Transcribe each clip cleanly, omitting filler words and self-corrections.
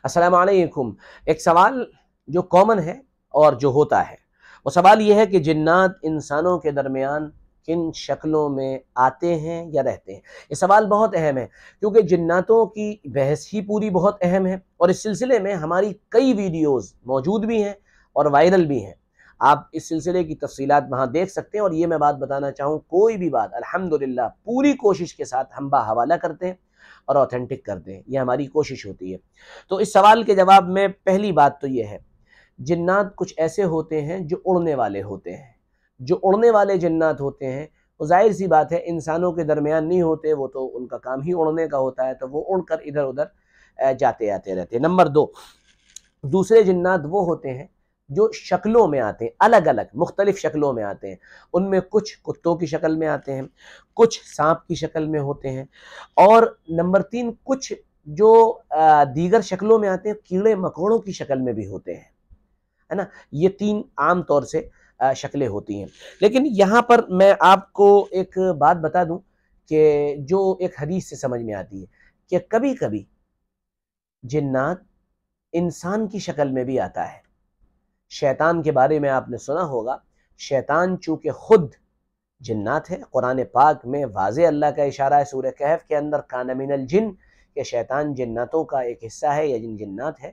السلام علیکم۔ ایک سوال جو کامن ہے اور جو ہوتا ہے وہ سوال یہ ہے کہ جنات انسانوں کے درمیان کن شکلوں میں آتے ہیں یا رہتے ہیں۔ یہ سوال بہت اہم ہے کیونکہ جناتوں کی بحث ہی پوری بہت اہم ہے، اور اس سلسلے میں ہماری کئی ویڈیوز موجود بھی ہیں اور وائرل بھی ہیں۔ آپ اس سلسلے کی تفصیلات وہاں دیکھ سکتے ہیں، اور یہ میں بات بتانا چاہوں، کوئی بھی بات الحمدللہ پوری کوشش کے ساتھ ہم باحوالہ کرتے ہیں اور اوتھینٹک کرتے ہیں، یہ ہماری کوشش ہوتی ہے۔ تو اس سوال کے جواب میں پہلی بات تو یہ ہے، جنات کچھ ایسے ہوتے ہیں جو اڑنے والے ہوتے ہیں۔ جو اڑنے والے جنات ہوتے ہیں وہ ظاہر سی بات ہے انسانوں کے درمیان نہیں ہوتے، وہ تو ان کا کام ہی اڑنے کا ہوتا ہے، تو وہ اڑ کر ادھر ادھر جاتے آتے رہتے ہیں۔ نمبر دو، دوسرے جنات وہ ہوتے ہیں جو شکلوں میں آتے ہیں، الگ الگ مختلف شکلوں میں آتے ہیں۔ ان میں کچھ کتوں کی شکل میں آتے ہیں، کچھ سانپ کی شکل میں ہوتے ہیں، اور نمبر تین، کچھ جو دیگر شکلوں میں آتے ہیں، کیڑے مکوڑوں کی شکل میں بھی ہوتے ہیں، ہے نا۔ یہ تین عام طور سے شکلیں ہوتی ہیں۔ لیکن یہاں پر میں آپ کو ایک بات بتا دوں کہ جو ایک حدیث سے سمجھ میں آتی ہے کہ کبھی کبھی جنات انسان کی شکل میں بھی آتا ہے۔ شیطان کے بارے میں آپ نے سنا ہوگا، شیطان چونکہ خود جنات ہے، قرآن پاک میں واضح اللہ کا اشارہ ہے سورہ کہف کے اندر، کان من الجن، کہ شیطان جناتوں کا ایک حصہ ہے یا جنات ہے۔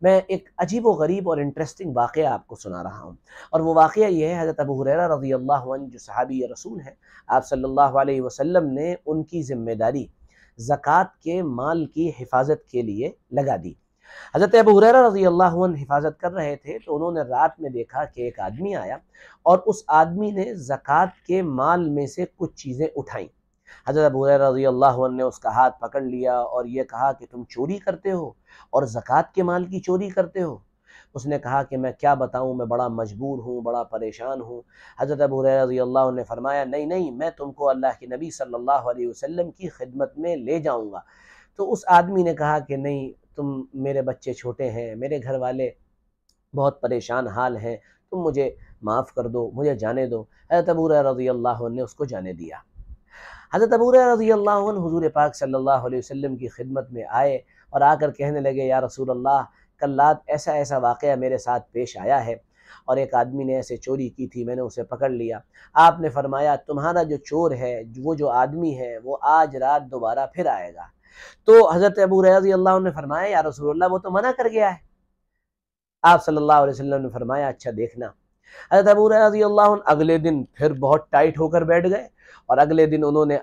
میں ایک عجیب و غریب اور انٹرسٹنگ واقعہ آپ کو سنا رہا ہوں، اور وہ واقعہ یہ ہے، حضرت ابو ہریرہ رضی اللہ عنہ جو صحابی رسول ہیں، آپ صلی اللہ علیہ وسلم نے ان کی ذمہ داری زکوٰۃ کے مال کی حفاظت کے لیے لگا دی۔ حضرت ابو ہریرہ رضی اللہ عنہ حفاظت کر رہے تھے، تو انہوں نے رات میں دیکھا کہ ایک آدمی آیا، اور اس آدمی نے زکوٰۃ کے مال میں سے کچھ چیزیں اٹھائیں۔ حضرت ابو ہریرہ رضی اللہ عنہ نے اس کا ہاتھ پکڑ لیا اور یہ کہا کہ تم چوری کرتے ہو اور زکوٰۃ کے مال کی چوری کرتے ہو؟ اس نے کہا کہ میں کیا بتاؤں، میں بڑا مجبور ہوں، بڑا پریشان ہوں۔ حضرت ابو ہریرہ رضی اللہ عنہ نے فرمایا، نہیں نہیں، میں تم کو اللہ کے نبی صلی اللہ علیہ وسلم کی خدمت میں لے جاؤں گا۔ تو اس آدمی نے کہا کہ نہیں، تم، میرے بچے چھوٹے ہیں، میرے گھر والے بہت پریشان حال ہیں، تم مجھے معاف کر دو، مجھے جانے دو۔ حضرت ابو ہریرہ رضی اللہ عنہ نے اس کو جانے دیا۔ حضرت ابو ہریرہ رضی اللہ عنہ حضور پاک صلی اللہ علیہ وسلم کی خدمت میں آئے اور آ کر کہنے لگے، یا رسول اللہ، کل رات ایسا ایسا واقعہ میرے ساتھ پیش آیا ہے، اور ایک آدمی نے ایسے چوری کی تھی، میں نے اسے پکڑ لیا۔ آپ نے فرمایا، تمہارا جو چور ہے، وہ جو آدمی ہے، وہ آج رات دوبارہ پھر آئے گا۔ تو حضرت ابو ہریرہ رضی اللہ عنہ نے فرمایا، یا رسول اللہ، وہ تو منع کر گیا ہے۔ آپ صلی اللہ علیہ وسلم نے فرمایا، اچھا دیکھنا۔ حضرت ابو ہریرہ رضی اللہ عنہ اگلے دن پھر بہت ٹائٹ ہو کر بیٹھ گئے، اور اگلے دن انہوں نے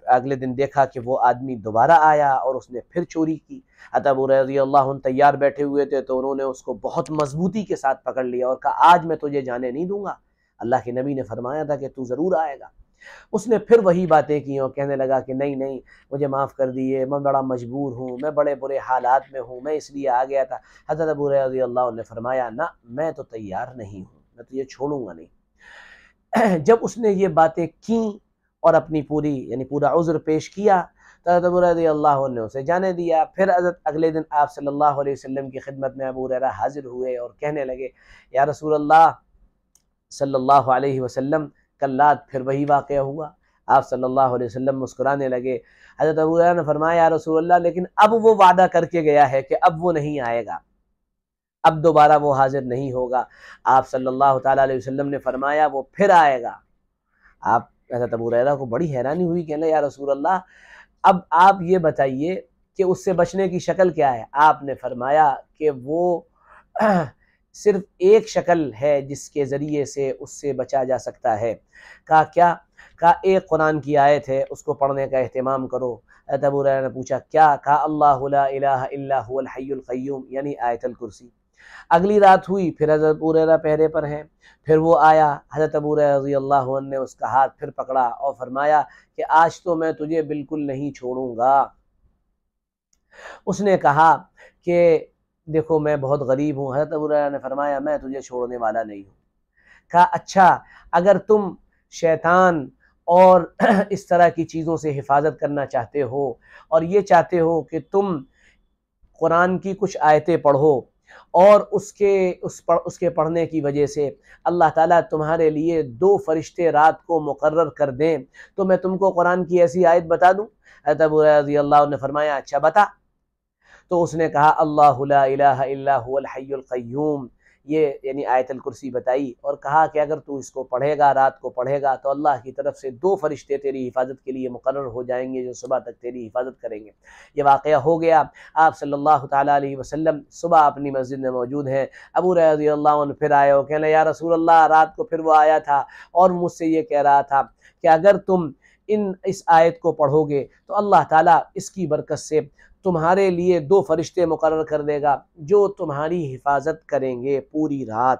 اگلے دن دیکھا کہ وہ آدمی دوبارہ آیا اور اس نے پھر چوری کی۔ حضرت ابو ہریرہ رضی اللہ عنہ تیار بیٹھے ہوئے تھے، تو انہوں نے اس کو بہت مضبوطی کے ساتھ پکڑ لیا اور کہا، آج میں تجھے جانے نہیں دوں گا، اللہ کے نبی نے فرمایا تھا کہ تو ضرور آئے گا۔ اس نے پھر وہی باتیں کی اور کہنے لگا کہ نہیں نہیں، مجھے معاف کر دیے، میں بڑا مجبور ہوں، میں بڑے برے حالات میں ہوں، میں اس لیے آ گیا تھا۔ حضرت ابو ہریرہ رضی اللہ عنہ نے فرمایا، نہ، میں تو تیار نہیں ہوں، میں تجھے چھوڑوں گا نہیں۔ جب اس نے یہ باتیں کیں اور اپنی پورا عذر پیش کیا، تو حضرت ابو ہریرہ رضی اللہ عنہ نے اسے جانے دیا۔ پھر حضرت اگلے دن آپ صلی اللہ علیہ وسلم کی خدمت میں ابو ہریرہ حاضر ہوئے اور کہنے لگے، یا رسول اللہ صلی اللہ علیہ وسلم، کل رات پھر وہی واقعہ ہوا۔ آپ صلی اللہ علیہ وسلم مسکرانے لگے۔ حضرت ابو ہریرہ نے فرمایا، یا رسول اللہ، لیکن اب وہ وعدہ کر کے گیا ہے کہ اب وہ نہیں آئے گا، اب دوبارہ وہ حاضر نہیں ہوگا۔ آپ صلی اللہ تعالیٰ علیہ وسلم نے فرمایا، وہ پھر آئے گا۔ آپ، حضرت ابو ہریرہ کو بڑی حیرانی ہوئی، کہنے یا رسول اللہ، اب آپ یہ بتائیے کہ اس سے بچنے کی شکل کیا ہے؟ آپ نے فرمایا کہ وہ صرف ایک شکل ہے جس کے ذریعے سے اس سے بچا جا سکتا ہے۔ کہا کیا؟ کہا ایک قرآن کی آیت ہے، اس کو پڑھنے کا اہتمام کرو۔ حضرت ابو ہریرہ نے پوچھا کیا؟ کہا اللہ لا الہ الا هو الحی القیوم، یعنی آیت الکرسی۔ اگلی رات ہوئی، پھر حضرت ابو ہریرہ پہرے پر ہیں، پھر وہ آیا۔ حضرت ابو ہریرہ رضی اللہ عنہ نے اس کا ہاتھ پھر پکڑا اور فرمایا کہ آج تو میں تجھے بالکل نہیں چھوڑوں گا۔ اس نے کہا کہ دیکھو، میں بہت غریب ہوں۔ حضرت ابو ہریرہ نے فرمایا، میں تجھے چھوڑنے والا نہیں ہوں۔ کہا اچھا، اگر تم شیطان اور اس طرح کی چیزوں سے حفاظت کرنا چاہتے ہو، اور یہ چاہتے ہو کہ تم قرآن کی کچھ آیتیں پڑھو، اور اس کے پڑھنے کی وجہ سے اللہ تعالیٰ تمہارے لیے 2 فرشتے رات کو مقرر کر دیں، تو میں تم کو قرآن کی ایسی آیت بتا دوں؟ حضرت ابو ہریرہ رضی اللہ عنہ نے فرمایا، اچھا بتا۔ تو اس نے کہا اللہ لا الہ الا هو الحی القیوم، یہ یعنی آیت الکرسی بتائی، اور کہا کہ اگر تو اس کو پڑھے گا، رات کو پڑھے گا، تو اللہ کی طرف سے 2 فرشتے تیری حفاظت کے لیے مقرر ہو جائیں گے جو صبح تک تیری حفاظت کریں گے۔ یہ واقعہ ہو گیا۔ آپ صلی اللہ تعالیٰ علیہ وسلم صبح اپنی مسجد میں موجود ہیں، ابو رضی اللہ عنہ پھر آئے اور کہنے یا رسول اللہ، رات کو پھر وہ آیا تھا اور مجھ سے یہ کہہ رہا تھا کہ اگر تم اس آیت کو پڑھو گے تو اللہ تعالیٰ اس کی برکت سے تمہارے لیے 2 فرشتے مقرر کر دے گا جو تمہاری حفاظت کریں گے پوری رات۔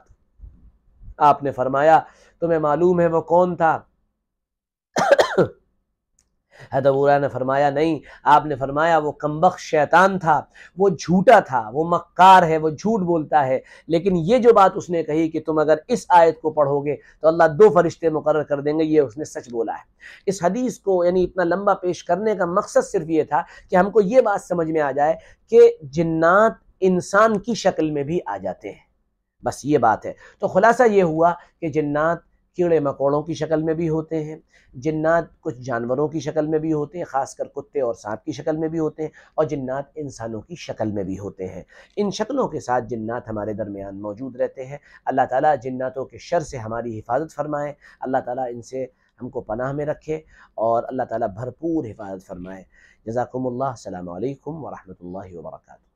آپ نے فرمایا تمہیں معلوم ہے وہ کون تھا؟ حضرت ابو ہریرہ نے فرمایا نہیں۔ آپ نے فرمایا وہ کمبخت شیطان تھا، وہ جھوٹا تھا، وہ مکار ہے، وہ جھوٹ بولتا ہے، لیکن یہ جو بات اس نے کہی کہ تم اگر اس آیت کو پڑھو گے تو اللہ 2 فرشتے مقرر کر دیں گے، یہ اس نے سچ بولا ہے۔ اس حدیث کو یعنی اتنا لمبا پیش کرنے کا مقصد صرف یہ تھا کہ ہم کو یہ بات سمجھ میں آ جائے کہ جنات انسان کی شکل میں بھی آ جاتے ہیں، بس یہ بات ہے۔ تو خلاصہ یہ ہوا کہ جنات کیڑے مکوڑوں کی شکل میں بھی ہوتے ہیں، جنات کچھ جانوروں کی شکل میں بھی ہوتے ہیں، خاص کر کتے اور سانپ کی شکل میں بھی ہوتے ہیں، اور جنات انسانوں کی شکل میں بھی ہوتے ہیں۔ ان شکلوں کے ساتھ جنات ہمارے درمیان موجود رہتے ہیں۔ اللہ تعالیٰ جناتوں کے شر سے ہماری حفاظت فرمائے، اللہ تعالیٰ ان سے ہم کو پناہ میں رکھے، اور اللہ تعالیٰ بھرپور حفاظت فرمائے۔ جزاکم اللہ، السلام علیکم ورحمۃ اللہ وبرکاتہ۔